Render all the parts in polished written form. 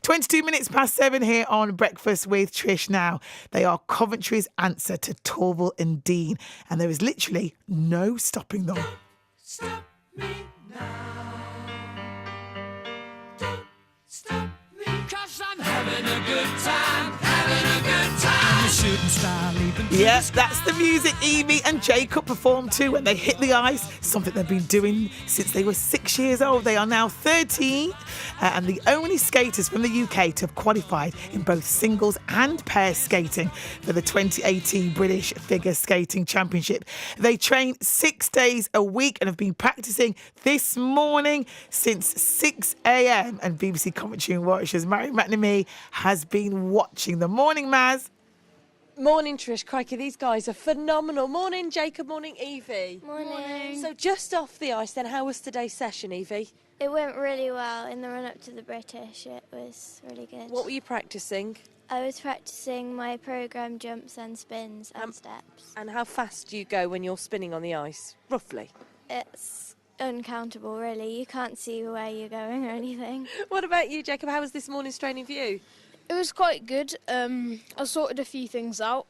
22 minutes past 7 here on Breakfast with Trish. Now, they are Coventry's answer to Torval and Dean, and there is literally no stopping them. Stop me now. Don't stop me. 'Cause I'm having a good time. Having a good time. The shooting star leaping through Yes, the that's the music Evie and Jacob performed to when they hit the ice, something they've been doing since they were 6 years old. They are now 13 and the only skaters from the UK to have qualified in both singles and pair skating for the 2018 British Figure Skating Championship. They train 6 days a week and have been practicing this morning since 6 a.m. and BBC Commentary and Watchers Mary McNamee has been watching them. Morning, Maz. Morning, Trish. Crikey, these guys are phenomenal. Morning, Jacob. Morning, Evie. Morning. So just off the ice then, how was today's session, Evie? It went really well in the run-up to the British. It was really good. What were you practising? I was practicing my programme jumps and spins and steps. And how fast do you go when you're spinning on the ice, roughly? It's uncountable, really. You can't see where you're going or anything. What about you, Jacob? How was this morning's training for you? It was quite good. I sorted a few things out.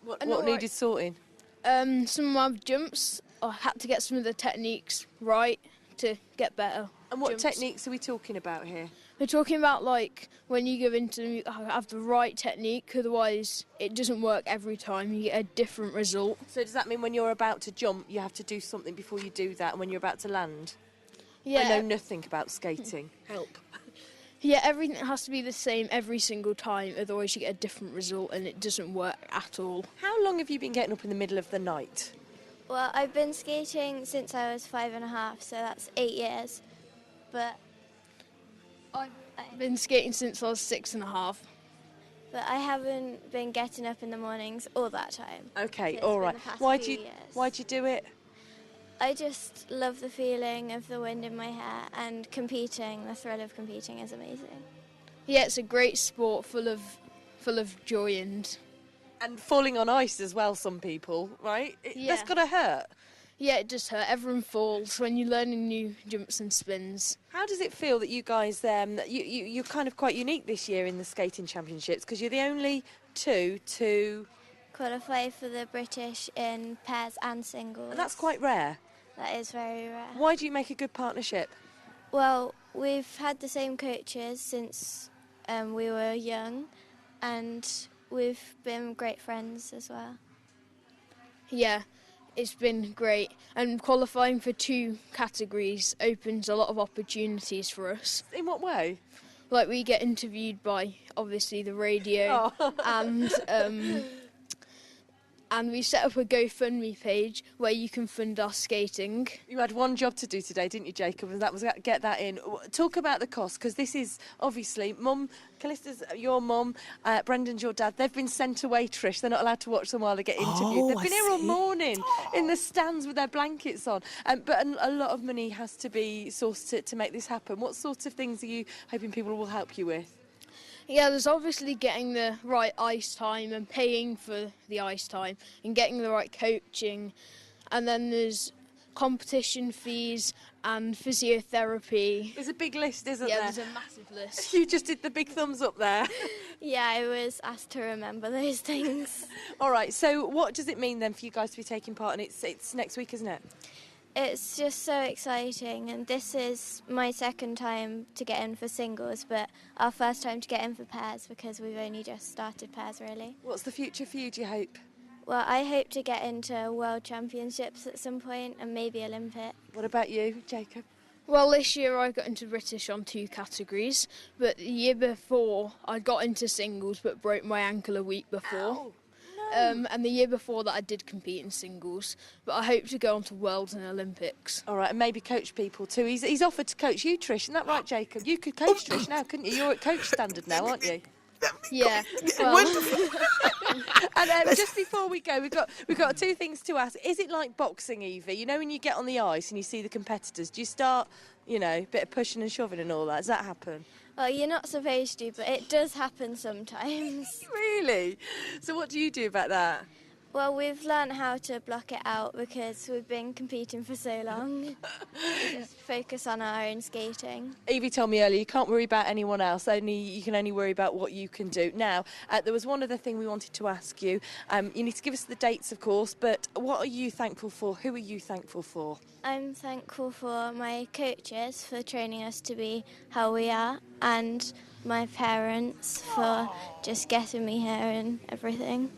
What needed sorting? Some of my jumps, I had to get some of the techniques right to get better. And what jumps. techniques are we talking about here? We're talking about like when you go into you have the right technique, otherwise it doesn't work every time. You get a different result. So does that mean when you're about to jump, you have to do something before you do that, and when you're about to land? Yeah. I know nothing about skating. Help. Yeah, everything has to be the same every single time, otherwise you get a different result and it doesn't work at all. How long have you been getting up in the middle of the night? Well, I've been skating since I was 5.5, so that's 8 years. But I've been skating since I was 6.5. But I haven't been getting up in the mornings all that time. Okay, It's all been right. the past Why'd few you years. do it? I just love the feeling of the wind in my hair, and competing, the thrill of competing is amazing. Yeah, it's a great sport full of joy and falling on ice as well, some people, right? That's got to hurt. yeah, it does hurt. Everyone falls when you're learning new jumps and spins. How does it feel that you guys, you're kind of quite unique this year in the skating championships because you're the only two to... Qualify for the British in pairs and singles. And that's quite rare. That is very rare. Why do you make a good partnership? Well, we've had the same coaches since we were young, and we've been great friends as well. Yeah, it's been great. And qualifying for 2 categories opens a lot of opportunities for us. In what way? Like we get interviewed by, obviously, the radio and we set up a GoFundMe page where you can fund our skating. You had one job to do today, didn't you, Jacob? And that was get that in. Talk about the cost, because this is obviously Mum, Callista's your mum, Brendan's your dad. They've been sent away, Trish. They're not allowed to watch them while they get interviewed. They've been here all morning in the stands with their blankets on. But a lot of money has to be sourced to make this happen. What sorts of things are you hoping people will help you with? Yeah, there's obviously getting the right ice time and paying for the ice time and getting the right coaching. And then there's competition fees and physiotherapy. There's a big list, isn't Yeah, there? there's a massive list. You just did the big thumbs up there. Yeah, I was asked to remember those things. All right, so what does it mean then for you guys to be taking part? And it's next week, isn't it? It's just so exciting, and this is my second time to get in for singles, but our first time to get in for pairs because we've only just started pairs, really. What's the future for you, do you hope? Well, I hope to get into World Championships at some point and maybe Olympic. What about you, Jacob? Well, this year I got into British on 2 categories, but the year before I got into singles but broke my ankle a week before. Ow. And the year before that I did compete in singles, but I hope to go on to Worlds and Olympics. All right, and maybe coach people too. He's offered to coach you, Trish, isn't that right, Jacob? You could coach Trish now, couldn't you? You're at coach standard now, aren't you? Yeah. Well, And just before we go, we've got 2 things to ask. Is it like boxing, Evie? You know, when you get on the ice and you see the competitors, do you start, a bit of pushing and shoving and all that? Does that happen? Well, you're not supposed to, but it does happen sometimes. Really? So what do you do about that? Well, we've learned how to block it out because we've been competing for so long. We just focus on our own skating. Evie told me earlier you can't worry about anyone else, you can only worry about what you can do. Now, there was one other thing we wanted to ask you. You need to give us the dates, of course, but what are you thankful for? Who are you thankful for? I'm thankful for my coaches for training us to be how we are, and my parents for just getting me here and everything.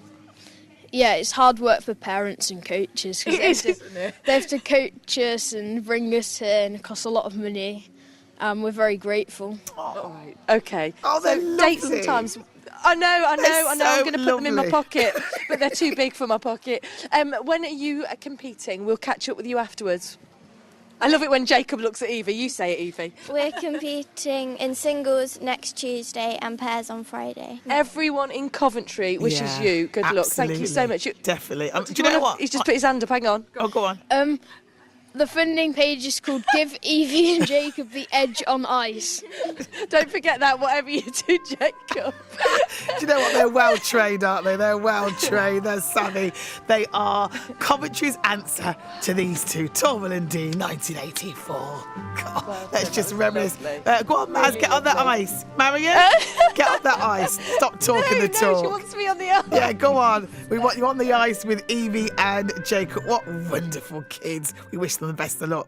Yeah, it's hard work for parents and coaches. 'Cause they have to coach us and bring us here, and it costs a lot of money. We're very grateful. All right, okay. Oh, they're so dates and lovely. times. I know. I'm so going to put them in my lovely. pocket, but they're too big for my pocket. When are you competing? We'll catch up with you afterwards. I love it when Jacob looks at Evie. You say it, Evie. We're competing in singles next Tuesday and pairs on Friday. Everyone in Coventry wishes Yeah, you good luck. Thank you so much. Definitely. Do you know what? He's just put his hand up. Hang on. Oh, go on. The funding page is called Give Evie and Jacob the Edge on Ice. Don't forget that, whatever you do, Jacob. Do you know what? They're well trained, aren't they? They're well trained. They're savvy. They are Coventry's answer to these two. Torval and Dean, 1984. God, let's just reminisce. Go on, Maz, get on that ice. Marion, get on that ice. Stop talking the No, talk. she wants me on the ice. Yeah, go on. We want you on the ice with Evie and Jacob. What wonderful kids. We wish them the best of luck.